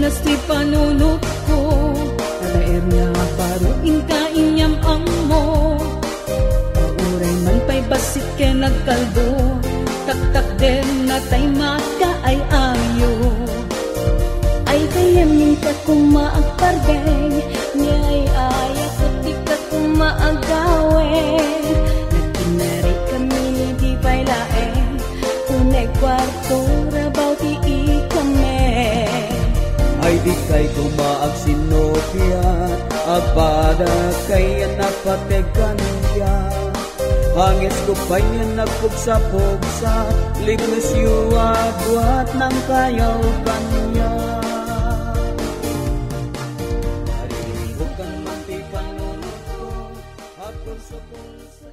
nasti panunot ko, talaer nga baruin ka inyam amo. Pauray man pa'y basit ke nagkalbo, taktak din na tay maka ay ayo. Ay kayam ninta kumaagpargay, niyay ayak at di ka kumaagawen. Nagkinari kami di pa'y laeng, unay kwarto rabaw ti ikame. Ay di kay kumaag sinopya, abada kay napategan niya. Hangis ko pa niya nagpugsa-pugsa, libnes yuwag-wat ng kayaw kanya. Harihukan man ti panunod ko, hapon sa pulsa.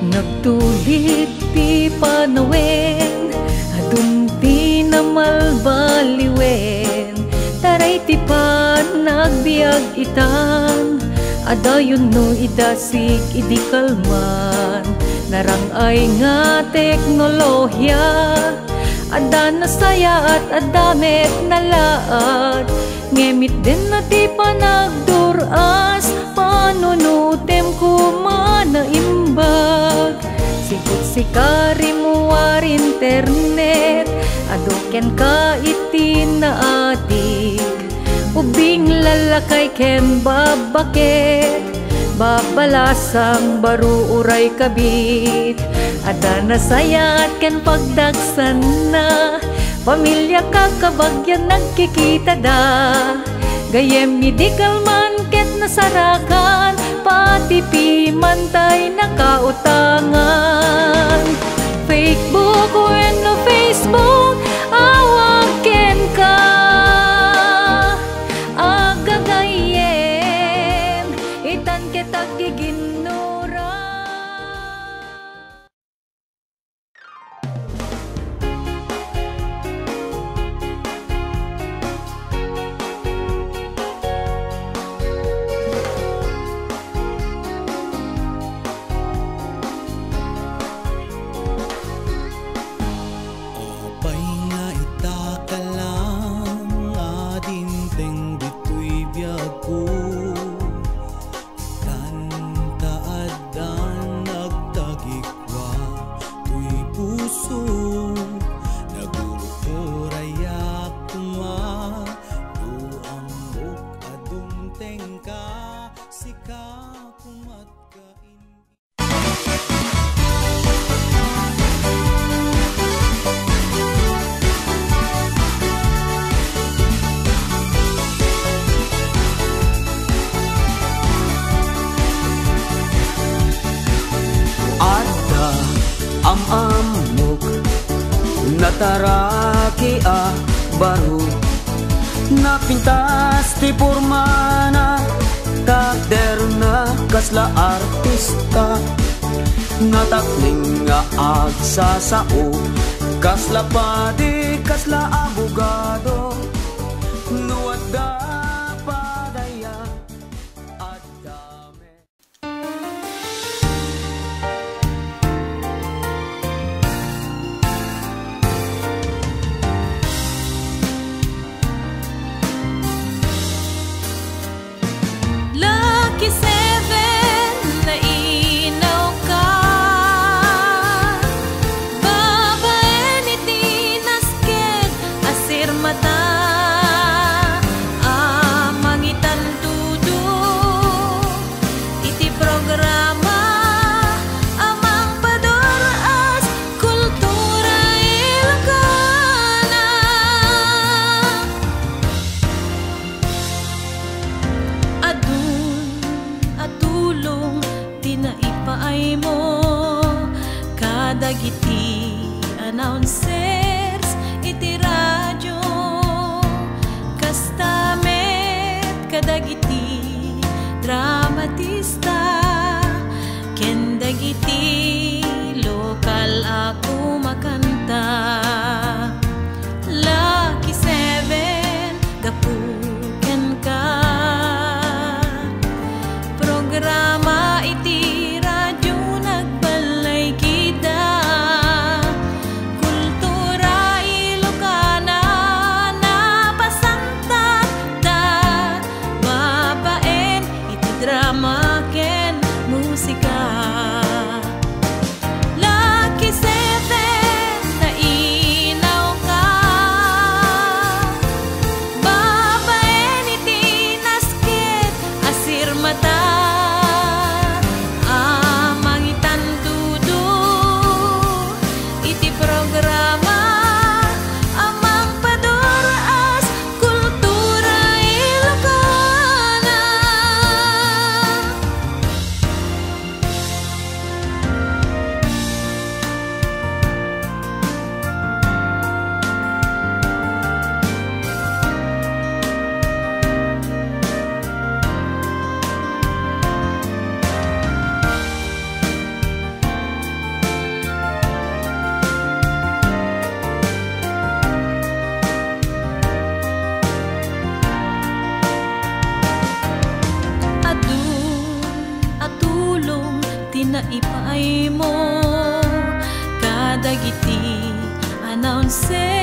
Nagtulit ti panawen, adumpi na malbaliwen. Taray ti pan nagbiag itan, adayon no idasig idi kalman. Narang ay nga teknolohiya, ada na saya at adamet na laad. Ngemit din na ti panagduras, panunutem kumana imbag. Sikot sikari mo war internet, aduken ka iti na atik. Ubing lalakay ken babaket, babalasang baru uray kabit. Ada na sayat ken pagdagsan na, pamilya kakabagyan nagkikita da. Gayem midikal man ket nasarakan, pati pimantay nakautangan. Facebook when no Facebook, awag ken ka agagayem, itan ketag giginura. baru napintas ti pormana kaderna kasla artista natakling nga agsasao kasla padi kasla abogado nuadda padaya at dami. Lucky Seven, nainaw ka. Babae ni tinasket, asir mata. Mangitan tudo, iti programa. Amang padoras, kultura Ilocana. Atulong tinaipaay mo kadagiti announcers iti radyo kastamet kadagiti dramatista ken dagiti lokal ako makanta. Lucky Seven, gapuken ka. Programa iti radyo nagbalay kita. Kultura Ilocana napasanta ta. Babaen iti drama ken musika. Lucky Seven, nainaw ka. Babaen iti nasket, asir mata. Mangitan tudo, iti programa. Amang padoras, kultura Ilocana. Atulong tinaipaay mo kadagiti announcer